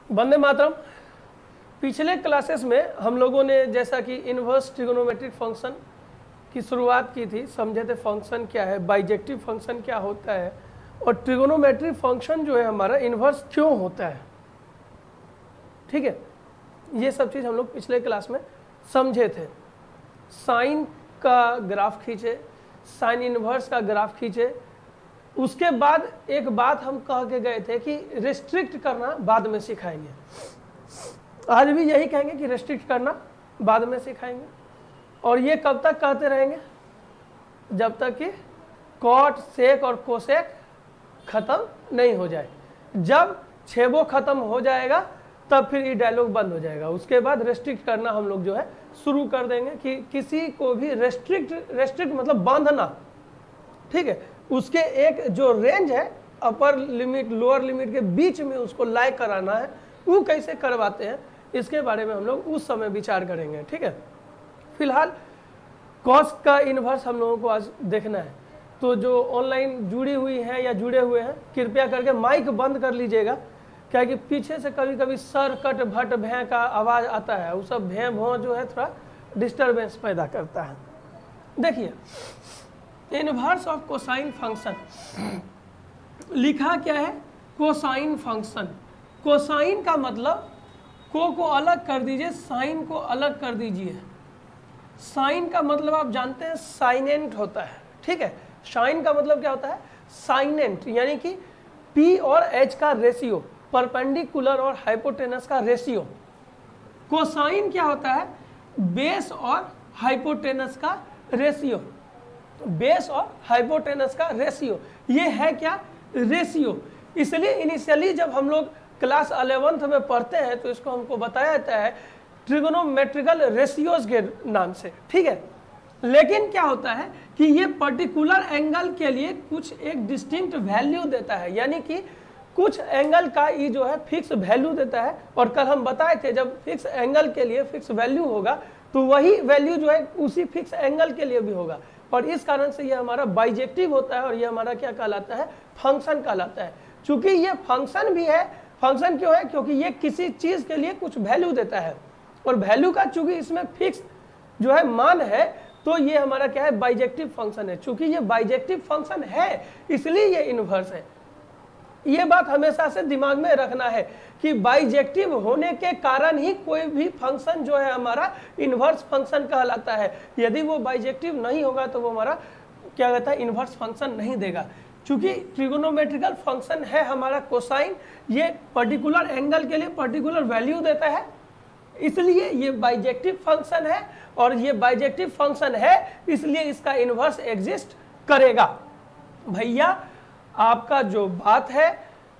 वंदे मातरम। पिछले क्लासेस में हम लोगों ने जैसा कि इन्वर्स ट्रिगोनोमेट्रिक फंक्शन की शुरुआत की थी, समझे थे फंक्शन क्या है, बाइजेक्टिव फंक्शन क्या होता है और ट्रिगोनोमेट्रिक फंक्शन जो है हमारा इन्वर्स क्यों होता है। ठीक है, ये सब चीज़ हम लोग पिछले क्लास में समझे थे। साइन का ग्राफ खींचे, साइन इन्वर्स का ग्राफ खींचे, उसके बाद एक बात हम कह के गए थे कि रिस्ट्रिक्ट करना बाद में सिखाएंगे। आज भी यही कहेंगे कि रिस्ट्रिक्ट करना बाद में सिखाएंगे। और ये कब तक कहते रहेंगे? जब तक कि कॉट, सेक और कोसेक खत्म नहीं हो जाए। जब छेबो खत्म हो जाएगा तब फिर ये डायलॉग बंद हो जाएगा। उसके बाद रेस्ट्रिक्ट करना हम लोग जो है शुरू कर देंगे कि किसी को भी रेस्ट्रिक्ट मतलब बांधना। ठीक है, उसके एक जो रेंज है अपर लिमिट लोअर लिमिट के बीच में उसको लाई कराना है, वो कैसे करवाते हैं इसके बारे में हम लोग उस समय विचार करेंगे। ठीक है, फिलहाल कॉस का इन्वर्स हम लोगों को आज देखना है। तो जो ऑनलाइन जुड़ी हुई हैं या जुड़े हुए हैं, कृपया करके माइक बंद कर लीजिएगा, क्या कि पीछे से कभी कभी सर कट भट भैं का आवाज़ आता है। वो सब भैं भौं जो है थोड़ा डिस्टर्बेंस पैदा करता है। देखिए, इन्वर्स ऑफ कोसाइन फंक्शन लिखा क्या है? Cosine function. कोसाइन का मतलब को अलग कर दीजिए, साइन को अलग कर दीजिए। साइन का मतलब आप जानते हैं साइनेंट होता है। ठीक है, साइन का मतलब क्या होता है? साइनेंट, यानी कि पी और एच का रेशियो, परपेंडिकुलर और हाइपोटेनस का रेशियो। कोसाइन क्या होता है? बेस और हाइपोटेनस का रेशियो। बेस और हाइपोटेनस का रेशियो, ये है क्या? रेशियो। इसलिए इनिशियली जब हम लोग क्लास 11th में पढ़ते हैं तो इसको हमको बताया जाता है ट्रिगोनोमेट्रिकल रेशियोज के नाम से। ठीक है, लेकिन क्या होता है कि ये पर्टिकुलर एंगल के लिए कुछ एक डिस्टिंक्ट वैल्यू देता है, यानी कि कुछ एंगल का ये जो है फिक्स वैल्यू देता है। और कल हम बताए थे जब फिक्स एंगल के लिए फिक्स वैल्यू होगा तो वही वैल्यू जो है उसी फिक्स एंगल के लिए भी होगा। और इस कारण से ये हमारा बाइजेक्टिव होता है और ये हमारा क्या कहलाता है? फंक्शन कहलाता है। चूंकि ये फंक्शन भी है, फंक्शन क्यों है? क्योंकि ये किसी चीज के लिए कुछ वैल्यू देता है और वैल्यू का चूंकि इसमें फिक्स जो है मान है, तो ये हमारा क्या है? बाइजेक्टिव फंक्शन है। चूंकि ये बाइजेक्टिव फंक्शन है इसलिए ये इन्वर्स है। ये बात हमेशा से दिमाग में रखना है कि बाइजेक्टिव होने के कारण ही कोई भी फंक्शन जो है हमारा इन्वर्स फंक्शन कहलाता है। यदि वो बाइजेक्टिव नहीं होगा तो वो हमारा क्या कहता है? इन्वर्स फंक्शन नहीं देगा। चूंकि ट्रिगोनोमेट्रिकल फंक्शन है हमारा कोसाइन, ये पर्टिकुलर एंगल के लिए पर्टिकुलर वैल्यू देता है, इसलिए ये बाइजेक्टिव फंक्शन है। और ये बाइजेक्टिव फंक्शन है इसलिए इसका इन्वर्स एग्जिस्ट करेगा। भैया आपका जो बात है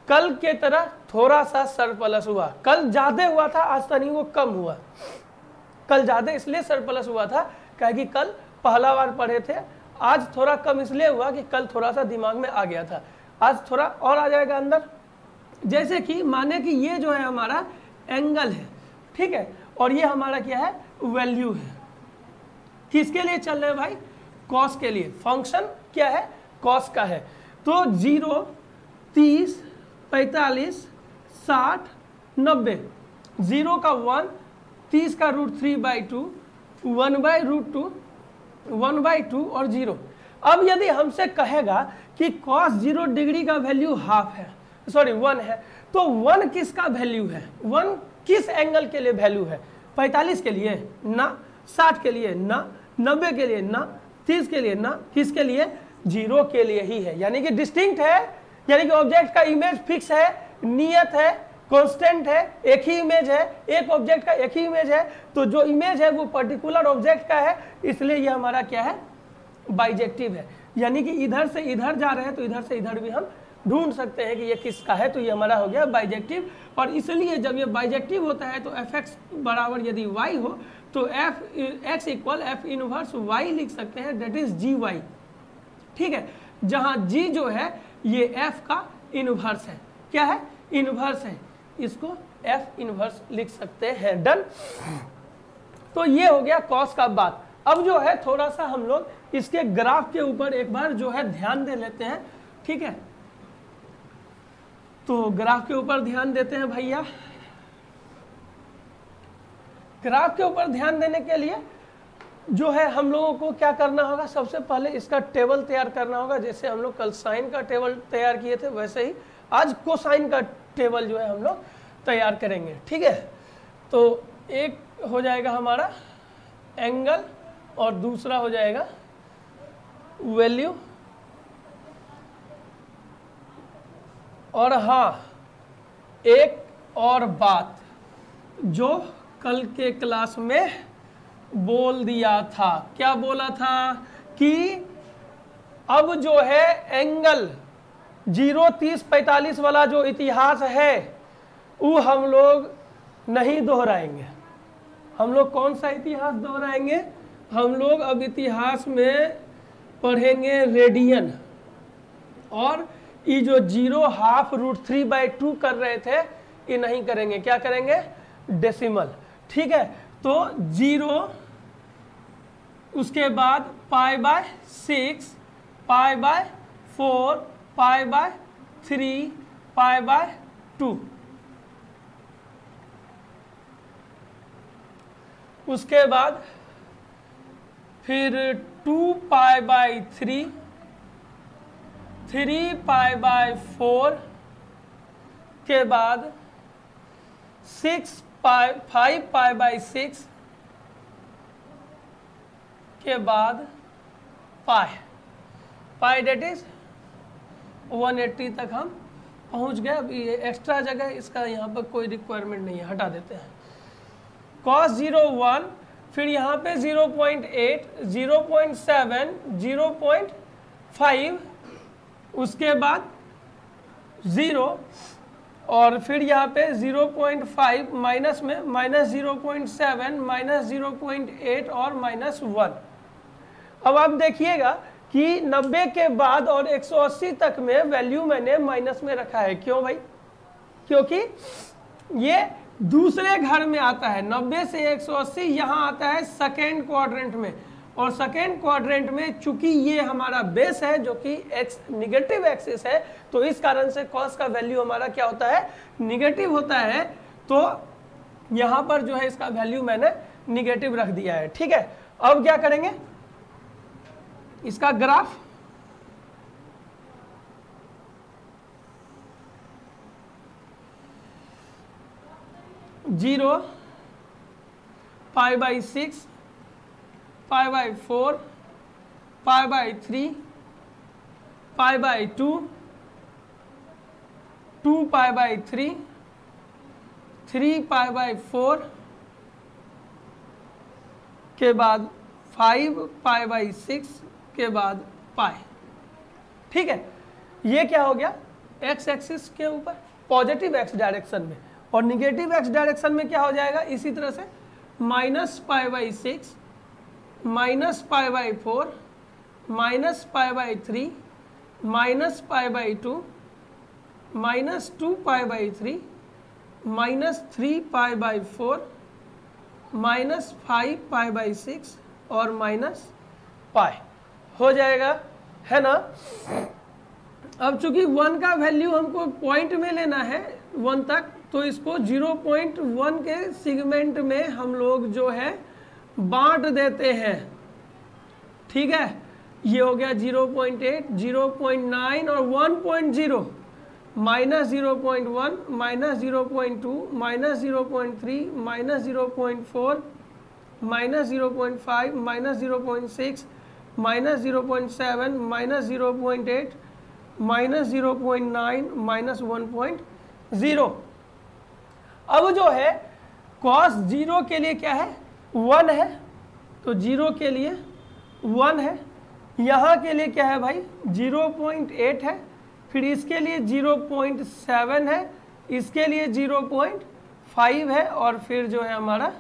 कल के तरह थोड़ा सा सरप्लस हुआ। कल ज्यादा हुआ था, आज तनी वो कम हुआ। कल ज्यादा इसलिए सरप्लस हुआ था क्योंकि कल पहला बार पढ़े थे। आज थोड़ा कम इसलिए हुआ कि कल थोड़ा सा दिमाग में आ गया था, आज थोड़ा और आ जाएगा अंदर। जैसे कि माने कि ये जो है हमारा एंगल है, ठीक है, और ये हमारा क्या है? वैल्यू है। किसके लिए चल रहे हैं भाई? कॉस के लिए। फंक्शन क्या है? कॉस का है। तो 0, 30, 45, 60, 90। 0 का 1, 30 का √3/2, 1/√2, 1/2 और 0। अब यदि हमसे कहेगा कि cos 0 डिग्री का वैल्यू हाफ है, सॉरी 1 है, तो 1 किसका वैल्यू है? 1 किस एंगल के लिए वैल्यू है? 45 के लिए ना, 60 के लिए ना, 90 के लिए ना, 30 के लिए ना, किसके लिए? 0 के लिए ही है। यानी कि डिस्टिंक्ट है, यानी कि ऑब्जेक्ट का इमेज फिक्स है, नियत है, कांस्टेंट है, एक ही इमेज है, एक ऑब्जेक्ट का एक ही इमेज है। तो जो इमेज है वो पर्टिकुलर ऑब्जेक्ट का है, इसलिए ये हमारा क्या है? बाइजेक्टिव है। यानी कि इधर से इधर जा रहे हैं तो इधर से इधर भी हम ढूंढ सकते हैं कि ये किसका है, तो ये हमारा हो गया बाइजेक्टिव। और इसलिए जब ये बाइजेक्टिव होता है तो fx बराबर यदि y हो तो x equal f inverse y लिख सकते हैं, दैट इज gy। ठीक है, जहां g जो है ये f का इनवर्स है। क्या है? इनवर्स है, इसको f इनवर्स लिख सकते हैं। डन। तो ये हो गया कॉस का बात। अब जो है थोड़ा सा हम लोग इसके ग्राफ के ऊपर एक बार जो है ध्यान दे लेते हैं। ठीक है, तो ग्राफ के ऊपर ध्यान देते हैं भैया। ग्राफ के ऊपर ध्यान देने के लिए जो है हम लोगों को क्या करना होगा, सबसे पहले इसका टेबल तैयार करना होगा। जैसे हम लोग कल साइन का टेबल तैयार किए थे, वैसे ही आज कोसाइन का टेबल जो है हम लोग तैयार करेंगे। ठीक है, तो एक हो जाएगा हमारा एंगल और दूसरा हो जाएगा वैल्यू। और हाँ, एक और बात जो कल के क्लास में बोल दिया था, क्या बोला था कि अब जो है एंगल 0, 30, 45 वाला जो इतिहास है वो हम लोग नहीं दोहराएंगे। हम लोग कौन सा इतिहास दोहराएंगे? हम लोग अब इतिहास में पढ़ेंगे रेडियन, और ये जो 0, हाफ, √3/2 कर रहे थे ये नहीं करेंगे। क्या करेंगे? डेसिमल। ठीक है, तो 0, उसके बाद π/6, π/4, π/3, π/2, उसके बाद फिर 2π/3, 3π/4 के बाद 5π/6 के बाद पाई डेट इज 180 तक हम पहुंच गए। अब ये एक्स्ट्रा जगह इसका यहाँ पर कोई रिक्वायरमेंट नहीं है, हटा देते हैं। cos 0, 1, फिर यहाँ पे 0.8, 0.7, 0.5, उसके बाद 0, और फिर यहाँ पे 0.5 माइनस में -0.7, -0.8 और -1। अब आप देखिएगा कि 90 के बाद और 180 तक में वैल्यू मैंने माइनस में रखा है। क्यों भाई? क्योंकि ये दूसरे घर में आता है। 90 से 180 यहाँ आता है सेकेंड क्वाड्रेंट में, और सेकेंड क्वाड्रेंट में चूंकि ये हमारा बेस है जो कि एक्स निगेटिव एक्सिस है, तो इस कारण से कॉस का वैल्यू हमारा क्या होता है? निगेटिव होता है। तो यहाँ पर जो है इसका वैल्यू मैंने निगेटिव रख दिया है। ठीक है, अब क्या करेंगे? इसका ग्राफ जीरो, π/6, π/4, π/3, π/2, 2π/3, 3π/4 के बाद 5π/6 के बाद पाई। ठीक है, ये क्या हो गया? एक्स एक्सिस के ऊपर पॉजिटिव एक्स डायरेक्शन में, और निगेटिव एक्स डायरेक्शन में क्या हो जाएगा? इसी तरह से -π/6, -π/4, -π/3, -π/2, -2π/3, -3π/4, -5π/6 और -π हो जाएगा, है ना। अब चूंकि 1 का वैल्यू हमको पॉइंट में लेना है 1 तक, तो इसको 0.1 के सेगमेंट में हम लोग जो है बांट देते हैं। ठीक है, ये हो गया 0.8, 0.9 और 1.0, -0.1, -0.2, -0.3, -0.4, -0.5, -0.6, -0.7, -0.8, -0.9, -1.0। अब जो है cos 0 के लिए क्या है? 1 है, तो 0 के लिए 1 है। यहाँ के लिए क्या है भाई? 0.8 है, फिर इसके लिए 0.7 है, इसके लिए 0.5 है, और फिर जो है हमारा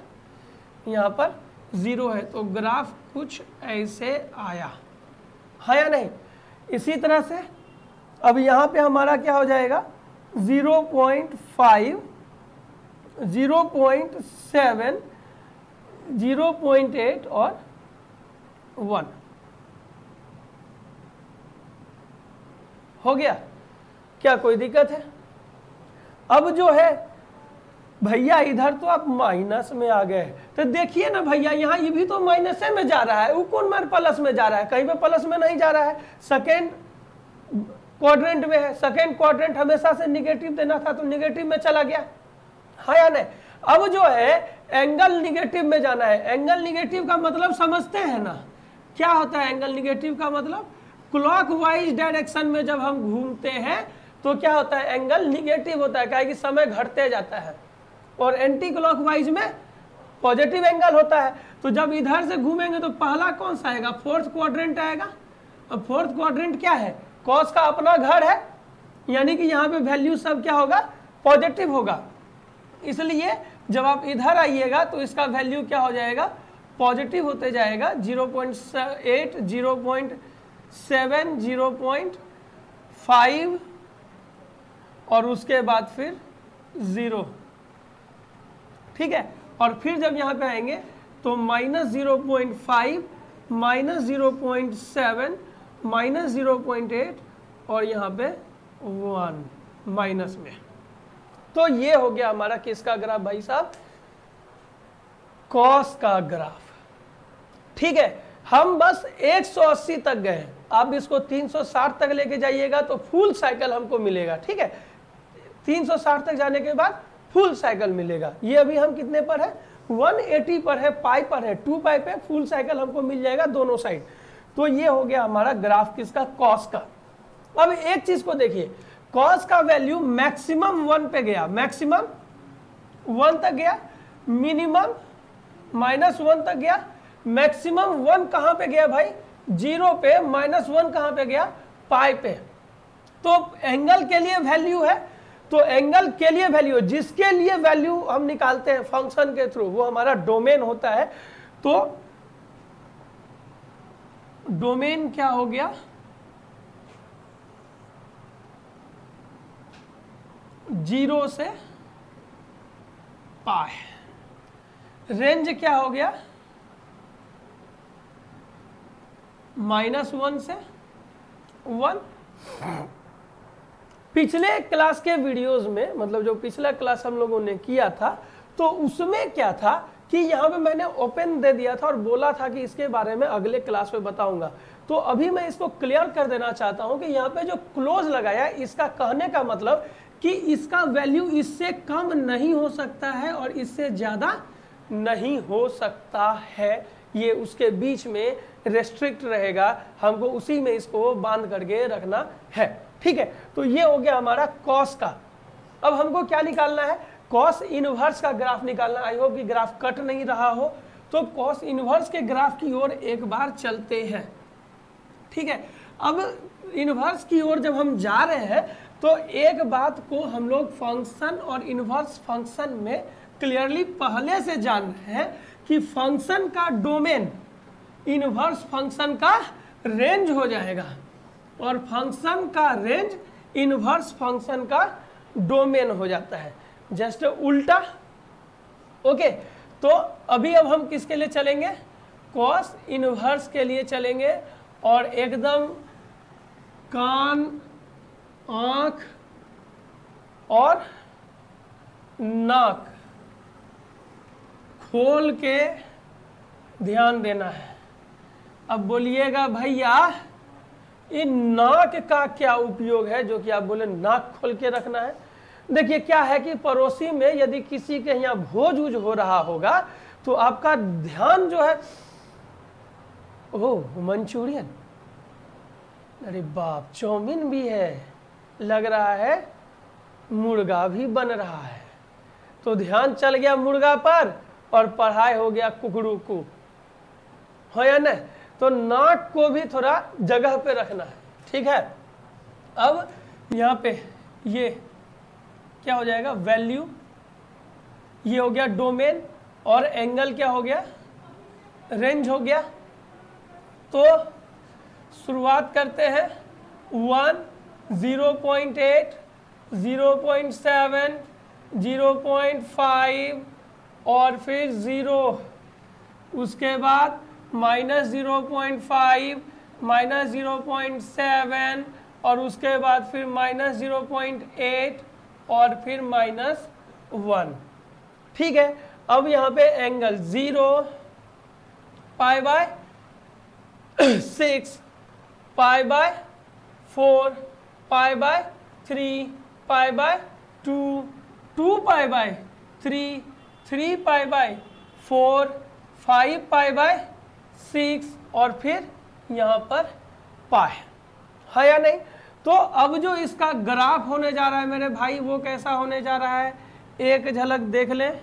यहाँ पर 0 है। तो ग्राफ कुछ ऐसे आया, है या नहीं? इसी तरह से अब यहाँ पे हमारा क्या हो जाएगा? 0.5, 0.7, 0.8 और 1 हो गया। क्या कोई दिक्कत है? अब जो है भैया इधर तो आप माइनस में आ गए, तो देखिए ना भैया यहाँ ये भी तो माइनस में जा रहा है, वो कौन मार प्लस में जा रहा है, कहीं पे प्लस में नहीं जा रहा है, सेकेंड क्वाड्रेंट में है, सेकेंड क्वाड्रेंट हमेशा से निगेटिव देना था तो निगेटिव में चला गया, हाँ या नहीं। अब जो है एंगल निगेटिव में जाना है, एंगल निगेटिव का मतलब समझते हैं ना, क्या होता है एंगल निगेटिव का मतलब, क्लॉकवाइज डायरेक्शन में जब हम घूमते हैं तो क्या होता है, एंगल निगेटिव होता है, क्या है कि समय घटते जाता है, और एंटी क्लॉकवाइज में पॉजिटिव एंगल होता है। तो जब इधर से घूमेंगे तो पहला कौन सा आएगा, फोर्थ क्वाड्रेंट आएगा, और फोर्थ क्वाड्रेंट क्या है, कॉस का अपना घर है, यानी कि यहाँ पे वैल्यू सब क्या होगा, पॉजिटिव होगा, इसलिए जब आप इधर आइएगा तो इसका वैल्यू क्या हो जाएगा, पॉजिटिव होते जाएगा, 0.8, 0.7, 0.5 और उसके बाद फिर 0, ठीक है। और फिर जब यहाँ पे आएंगे तो -0.5, -0.7, -0.8 और यहाँ पे 1 माइनस में। तो ये हो गया हमारा किसका ग्राफ भाई साहब, कॉस का ग्राफ, ठीक है। हम बस 180 तक गए, आप इसको 360 तक लेके जाइएगा तो फुल साइकिल हमको मिलेगा, ठीक है। 360 तक जाने के बाद फुल साइकिल मिलेगा। ये अभी हम कितने पर है, 180 पर है, पाई पर है, 2 पाई पे फुल साइकिल हमको मिल जाएगा दोनों साइड। तो ये हो गया हमारा ग्राफ किसका, कॉस का। अब एक चीज को देखिए, कॉस का वैल्यू मैक्सिमम 1 पे गया, मैक्सिमम 1 तक गया, मिनिमम -1 तक गया, मैक्सिमम 1 कहां पे गया भाई, 0 पे, -1 कहां पे गया, पाई पे। तो एंगल के लिए वैल्यू है, तो एंगल के लिए वैल्यू, जिसके लिए वैल्यू हम निकालते हैं फंक्शन के थ्रू, वो हमारा डोमेन होता है। तो डोमेन क्या हो गया, 0 से पाई, रेंज क्या हो गया, -1 से 1। पिछले क्लास के वीडियोस में, मतलब जो पिछला क्लास हम लोगों ने किया था, तो उसमें क्या था कि यहाँ पे मैंने ओपन दे दिया था और बोला था कि इसके बारे में अगले क्लास में बताऊंगा। तो अभी मैं इसको क्लियर कर देना चाहता हूँ कि यहाँ पे जो क्लोज लगाया, इसका कहने का मतलब कि इसका वैल्यू इससे कम नहीं हो सकता है और इससे ज़्यादा नहीं हो सकता है, ये उसके बीच में रेस्ट्रिक्ट रहेगा, हमको उसी में इसको बांध करके रखना है, ठीक है। तो ये हो गया हमारा कॉस का। अब हमको क्या निकालना है, कॉस इनवर्स का ग्राफ निकालना। आई होप कि ग्राफ कट नहीं रहा हो, तो कॉस इनवर्स के ग्राफ की ओर एक बार चलते हैं, ठीक है। अब इनवर्स की ओर जब हम जा रहे हैं तो एक बात को हम लोग फंक्शन और इनवर्स फंक्शन में क्लियरली पहले से जान रहे हैं कि फंक्शन का डोमेन इनवर्स फंक्शन का रेंज हो जाएगा और फंक्शन का रेंज इनवर्स फंक्शन का डोमेन हो जाता है, जस्ट उल्टा, ओके। तो अभी अब हम किसके लिए चलेंगे, कॉस इनवर्स के लिए चलेंगे, और एकदम कान, आंख और नाक खोल के ध्यान देना है। अब बोलिएगा भैया इन नाक का क्या उपयोग है, जो कि आप बोले नाक खोल के रखना है। देखिए क्या है कि पड़ोसी में यदि किसी के यहाँ भोज उज हो रहा होगा तो आपका ध्यान जो है, ओह मंचूरियन, अरे बाप चाउमीन भी है, लग रहा है मुर्गा भी बन रहा है, तो ध्यान चल गया मुर्गा पर और पढ़ाई हो गया कुकड़ू को, हो या नहीं। तो नाक को भी थोड़ा जगह पे रखना है, ठीक है। अब यहाँ पे ये क्या हो जाएगा, वैल्यू, ये हो गया डोमेन, और एंगल क्या हो गया, रेंज हो गया। तो शुरुआत करते हैं 1, 0.8, 0.7, 0.5 और फिर 0, उसके बाद -0.5, -0.7 और उसके बाद फिर -0.8 और फिर -1। ठीक है, अब यहाँ पे angle 0 pi by 6 pi by 4 pi by 3 pi by 2 2 pi by 3 3 pi by 4 5 pi by 6 और फिर यहाँ पर पाई है या नहीं। तो अब जो इसका ग्राफ होने जा रहा है मेरे भाई वो कैसा होने जा रहा है, एक झलक देख लें।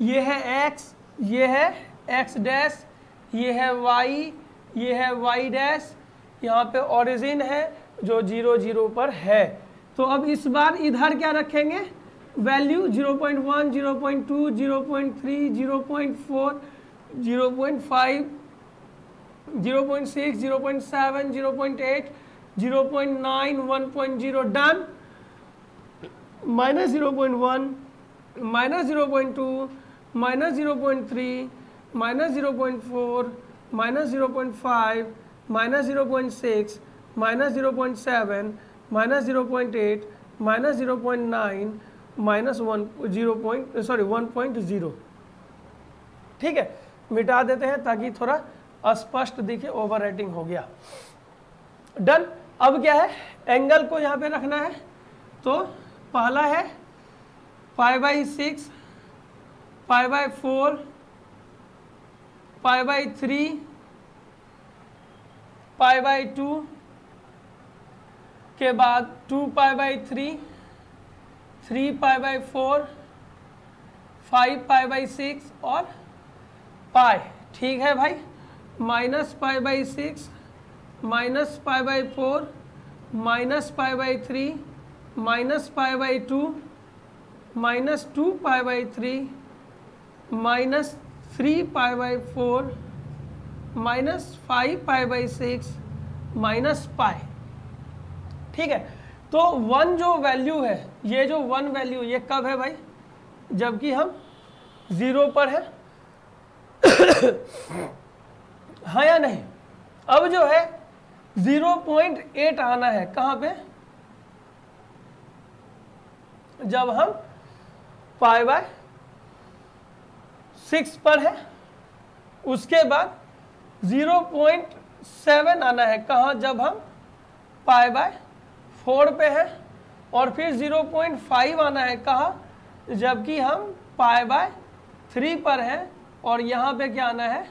ये है x, ये है x डैश, ये है y, ये है y डैश, यहाँ पे ओरिजिन है जो 0 0 पर है। तो अब इस बार इधर क्या रखेंगे, value 0.1 0.2 0.3 0.4 0.5 0.6 0.7 0.8 0.9 1.0 done. Minus 0.1 minus 0.2 minus 0.3 minus 0.4 minus 0.5 minus 0.6 minus 0.7 minus 0.8 minus 0.9 minus 1.0। ठीक है, मिटा देते हैं ताकि थोड़ा स्पष्ट दिखे, ओवर राइटिंग हो गया। डन। अब क्या है, एंगल को यहाँ पे रखना है। तो पहला है pi by 6 pi by 4 pi by 3 pi by 2 के बाद 2 pi by 3 3 pi by 4 5 pi by 6 और पाई। ठीक है भाई, minus pi by 6 minus pi by 4 minus pi by 3 minus pi by 2 minus 2 pi by 3 minus 3 pi by 4 minus 5 pi by 6 minus pi. ठीक है, तो 1 जो वैल्यू है, ये जो 1 वैल्यू ये कब है भाई, जबकि हम 0 पर है हाँ या नहीं। अब जो है 0.8 आना है कहाँ पे, जब हम पाई बाय 6 पर है। उसके बाद 0.7 आना है कहाँ, जब हम पाई बाय 4 पे है। और फिर 0.5 आना है कहाँ, जबकि हम पाई बाय 3 पर है। और यहाँ पे क्या आना है,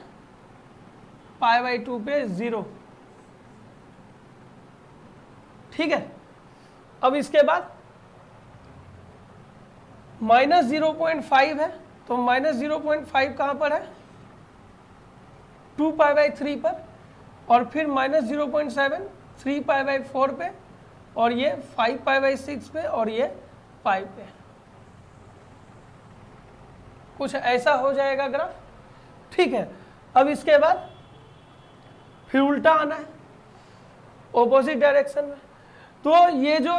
पाई बाय 2 पे 0। ठीक है, अब इसके बाद माइनस 0.5 है। तो माइनस 0.5 कहाँ पर है, 2 पाई बाय 3 पर। और फिर माइनस 0.7 3 पाई बाय 4 पे, और ये 5 पाई बाय 6 पे, और ये पाई पे। कुछ ऐसा हो जाएगा ग्राफ। ठीक है, अब इसके बाद फिर उल्टा आना है ऑपोजिट डायरेक्शन में। तो ये जो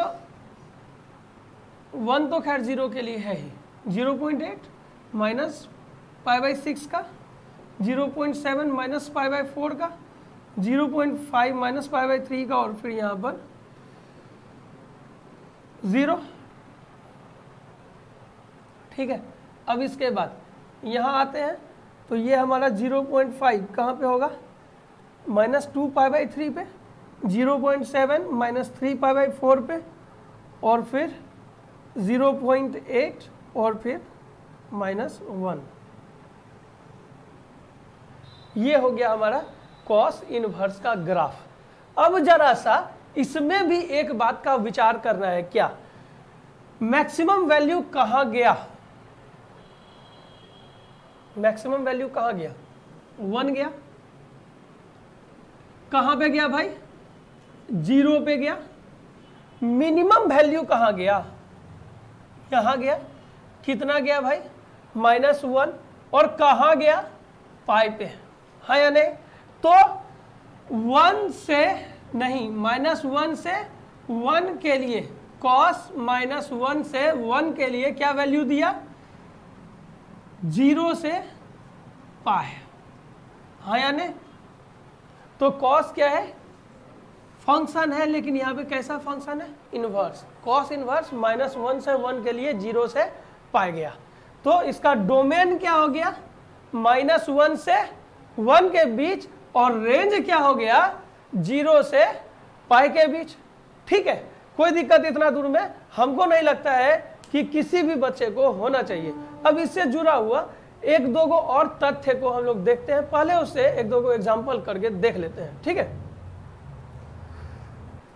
1 तो खैर 0 के लिए है ही, 0.8 माइनस पाई बाय 6 का, 0.7 माइनस पाई बाय 4 का, 0.5 माइनस पाई बाय 3 का, और फिर यहाँ पर 0। ठीक है, अब इसके बाद यहाँ आते हैं। तो ये हमारा 0.5 कहाँ पे होगा, माइनस 2 पाई बाय 3 पे, 0.7 माइनस 3 पाई बाय 4 पे, और फिर 0.8 और फिर माइनस 1। ये हो गया हमारा कॉस इनवर्स का ग्राफ। अब जरा सा इसमें भी एक बात का विचार करना है, क्या मैक्सिमम वैल्यू कहाँ गया, मैक्सिमम वैल्यू कहाँ गया, 1 गया। कहाँ पे गया भाई, 0 पे गया। मिनिमम वैल्यू कहाँ गया, यहाँ गया। कितना गया भाई, -1। और कहाँ गया, पाई पे, हाँ या नहीं। तो 1 से नहीं, -1 से 1 के लिए, cos -1 से 1 के लिए क्या वैल्यू दिया, 0 से पाई, हाँ या नहीं। तो cos क्या है, फंक्शन है, लेकिन यहाँ पे कैसा फंक्शन है, इनवर्स, कॉस इनवर्स -1 से 1 के लिए 0 से पाई गया। तो इसका डोमेन क्या हो गया, -1 से 1 के बीच, और रेंज क्या हो गया, 0 से पाई के बीच। ठीक है, कोई दिक्कत इतना दूर में हमको नहीं लगता है कि किसी भी बच्चे को होना चाहिए। अब इससे जुड़ा हुआ एक दो को और तथ्य को हम लोग देखते हैं, पहले उससे एक दो को एग्जाम्पल करके देख लेते हैं। ठीक है,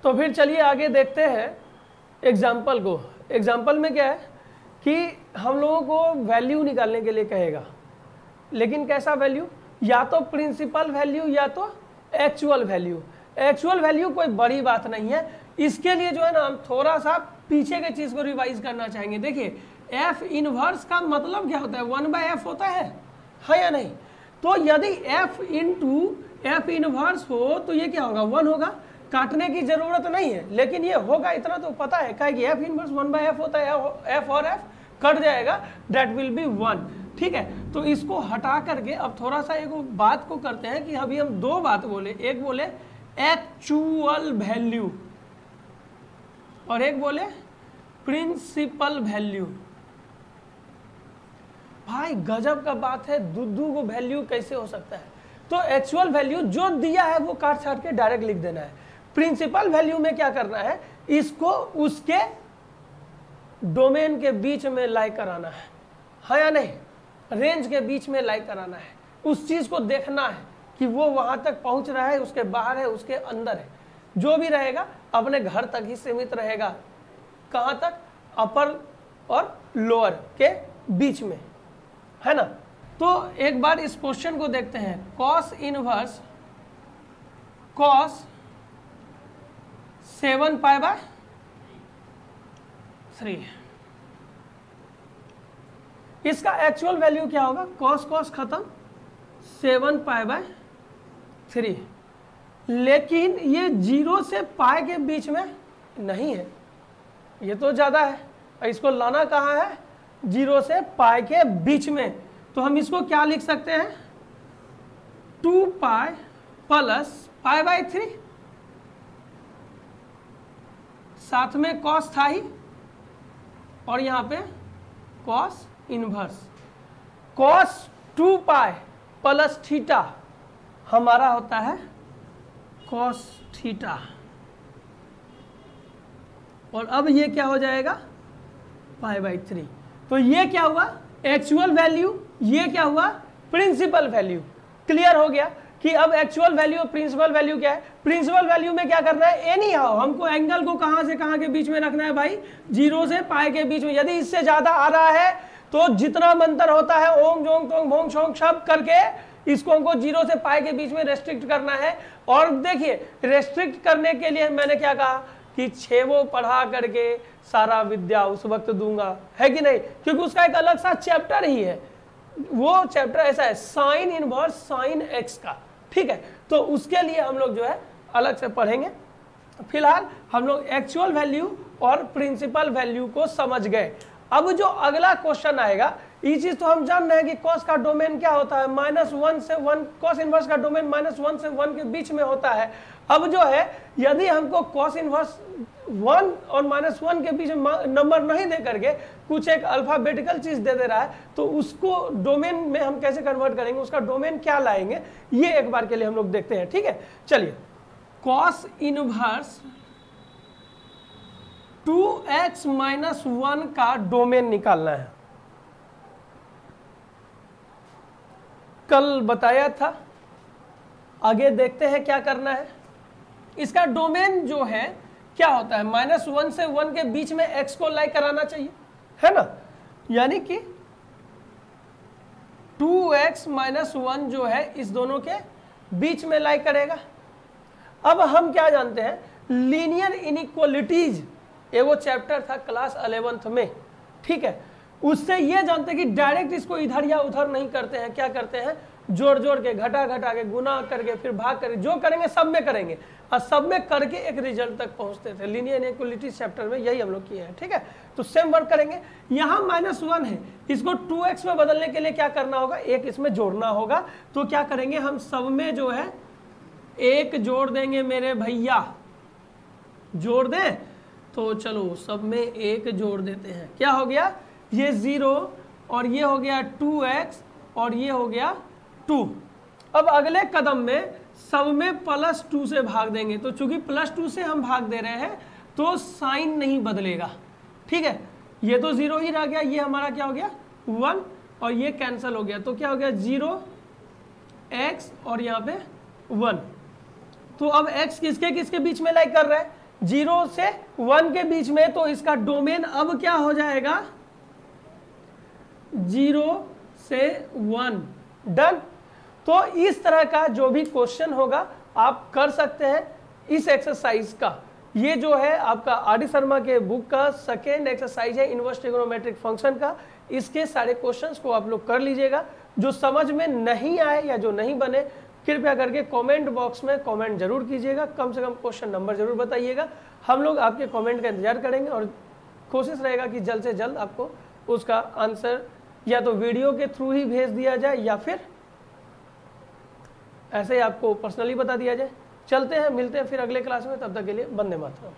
तो फिर चलिए आगे देखते हैं एग्जाम्पल को। एग्जाम्पल में क्या है कि हम लोगों को वैल्यू निकालने के लिए कहेगा, लेकिन कैसा वैल्यू, या तो प्रिंसिपल वैल्यू या तो एक्चुअल वैल्यू। एक्चुअल वैल्यू कोई बड़ी बात नहीं है, इसके लिए जो है ना हम थोड़ा सा पीछे के चीज को रिवाइज करना चाहेंगे। देखिए एफ इनवर्स का मतलब क्या होता है, 1/f होता है या नहीं। तो यदि f इंटू एफ इनवर्स हो तो ये क्या होगा, 1 होगा। काटने की जरूरत नहीं है, लेकिन ये होगा इतना तो पता है, क्या कि एफ इनवर्स 1/f होता है, f और f कट जाएगा, दैट विल बी 1। ठीक है, तो इसको हटा करके अब थोड़ा सा एक बात को करते हैं कि अभी हम दो बात बोले, एक बोले एक्चुअल वैल्यू और एक बोले प्रिंसिपल वैल्यू। भाई गजब का बात है, दुद्धू को वैल्यू कैसे हो सकता है। तो एक्चुअल वैल्यू जो दिया है वो काट छाट के डायरेक्ट लिख देना है। प्रिंसिपल वैल्यू में क्या करना है, इसको उसके डोमेन के बीच में लाई कराना है या नहीं, रेंज के बीच में लाई कराना है। उस चीज को देखना है कि वो वहां तक पहुंच रहा है, उसके बाहर है, उसके अंदर है। जो भी रहेगा अपने घर तक ही सीमित रहेगा। कहां तक, अपर और लोअर के बीच में, है ना। तो एक बार इस क्वेश्चन को देखते हैं, कॉस इनवर्स कॉस 7π/3, इसका एक्चुअल वैल्यू क्या होगा, कॉस कॉस खत्म 7π/3, लेकिन ये 0 से पाई के बीच में नहीं है, ये तो ज़्यादा है। इसको लाना कहाँ है, 0 से पाई के बीच में। तो हम इसको क्या लिख सकते हैं, 2π + π/3, साथ में कॉस था ही, और यहाँ पे कॉस इनवर्स। कॉस 2π + थीटा हमारा होता है कॉस थीटा, और अब ये क्या हो जाएगा, π/3। तो ये क्या हुआ, एक्चुअल वैल्यू, ये क्या हुआ, प्रिंसिपल वैल्यू। क्लियर हो गया कि अब एक्चुअल वैल्यू और प्रिंसिपल वैल्यू क्या है। प्रिंसिपल वैल्यू में क्या करना है, एनी हाउ हमको एंगल को कहां से कहां के बीच में रखना है भाई, 0 से पाई के बीच में। यदि इससे ज्यादा आ रहा है तो जितना मंत्र होता है ओम जोंग तोंग भोंग शोंग सब करके इसको हमको 0 से पाई के बीच में रेस्ट्रिक्ट करना है। और देखिए रेस्ट्रिक्ट करने के लिए मैंने क्या कहा कि 6 पढ़ा करके सारा विद्या उस वक्त दूंगा, है कि नहीं, क्योंकि उसका एक अलग सा चैप्टर ही है। वो चैप्टर ऐसा है साइन इनवर्स साइन एक्स का। ठीक है, तो उसके लिए हम लोग जो है अलग से पढ़ेंगे। फिलहाल हम लोग एक्चुअल वैल्यू और प्रिंसिपल वैल्यू को समझ गए। अब जो अगला क्वेश्चन आएगा, ये चीज तो हम जान रहे हैं कि कॉस का डोमेन क्या होता है, -1 से 1, कॉस इनवर्स का डोमेन -1 से 1 के बीच में होता है। अब जो है यदि हमको कॉस इनवर्स 1 और -1 के बीच में नंबर नहीं दे करके कुछ एक अल्फाबेटिकल चीज दे रहा है, तो उसको डोमेन में हम कैसे कन्वर्ट करेंगे, उसका डोमेन क्या लाएंगे, ये एक बार के लिए हम लोग देखते हैं। ठीक है, चलिए कॉस इनवर्स 2x - 1 का डोमेन निकालना है। कल बताया था, आगे देखते हैं क्या करना है। इसका डोमेन जो है क्या होता है, -1 से 1 के बीच में x को लाई कराना चाहिए, है ना। यानी कि 2x - 1 जो है इस दोनों के बीच में लाई करेगा। अब हम क्या जानते हैं, लीनियर इनइक्वालिटीज, वो चैप्टर था क्लास 11th में। ठीक है, उससे ये जानते हैं कि डायरेक्ट इसको इधर या उधर नहीं करते हैं, क्या करते हैं, जोड़ जोड़ के, घटा घटा के, गुना करके, फिर भाग करके, जो करेंगे सब में करेंगे, और सब में करके एक रिजल्ट तक पहुंचते थे। लीनियर इनइक्वालिटीज चैप्टर में यही हम लोग किए हैं। ठीक है, तो सेम वर्क करेंगे। यहाँ -1 है, इसको 2x में बदलने के लिए क्या करना होगा, एक इसमें जोड़ना होगा। तो क्या करेंगे, हम सब में जो है एक जोड़ देंगे मेरे भैया, जोड़ दें, तो चलो सब में 1 जोड़ देते हैं। क्या हो गया, ये 0 और ये हो गया 2x और ये हो गया 2। अब अगले कदम में सब में +2 से भाग देंगे, तो चूंकि +2 से हम भाग दे रहे हैं तो साइन नहीं बदलेगा, ठीक है। ये तो 0 ही रह गया, ये हमारा क्या हो गया 1 और ये कैंसिल हो गया, तो क्या हो गया 0x और यहाँ पे 1। तो अब x किसके किसके बीच में लाइक कर रहा है, 0 से 1 के बीच में, तो इसका डोमेन अब क्या हो जाएगा 0 से 1। डन। तो इस तरह का जो भी क्वेश्चन होगा आप कर सकते हैं इस एक्सरसाइज का। ये जो है आपका आर.डी. शर्मा के बुक का सेकेंड एक्सरसाइज है इनवर्स ट्रिग्नोमेट्रिक फंक्शन का। इसके सारे क्वेश्चंस को आप लोग कर लीजिएगा। जो समझ में नहीं आए या जो नहीं बने, कृपया करके कमेंट बॉक्स में कमेंट जरूर कीजिएगा, कम से कम क्वेश्चन नंबर जरूर बताइएगा। हम लोग आपके कमेंट का इंतजार करेंगे और कोशिश रहेगा कि जल्द से जल्द आपको उसका आंसर या तो वीडियो के थ्रू ही भेज दिया जाए या फिर ऐसे ही आपको पर्सनली बता दिया जाए। चलते हैं, मिलते हैं फिर अगले क्लास में, तब तक के लिए वंदे मातरम।